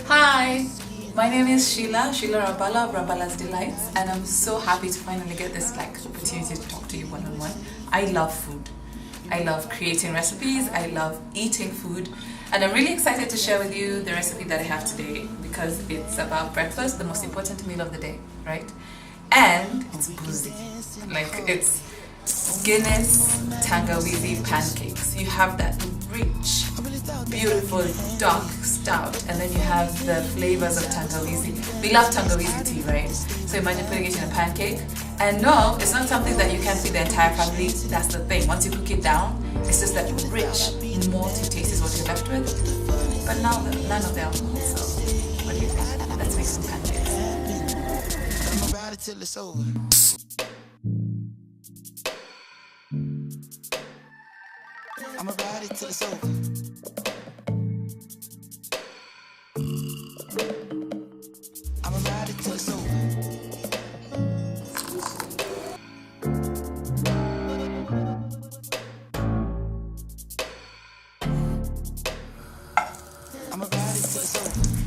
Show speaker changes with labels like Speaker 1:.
Speaker 1: Hi, my name is Sheila Rabala of Rabala's Delights, and I'm so happy to finally get this opportunity to talk to you one-on-one. I love food. I love creating recipes, I love eating food, and I'm really excited to share with you the recipe that I have today because it's about breakfast, the most important meal of the day, right? And it's boozy. It's Guinness Tangawizi pancakes. You have that rich, beautiful dark stout, and then you have the flavors of Tangawizi. We love Tangawizi tea, right? So imagine putting it in a pancake. And no, it's not something that you can feed the entire family. That's the thing. Once you cook it down, it's just that rich, malty taste is what you're left with. But now none of the alcohol. So what do you think? Let's make some pancakes. I'm about it till it's over. I'm about it till it's over. I'm about it till it's over. I'm about it till it's over.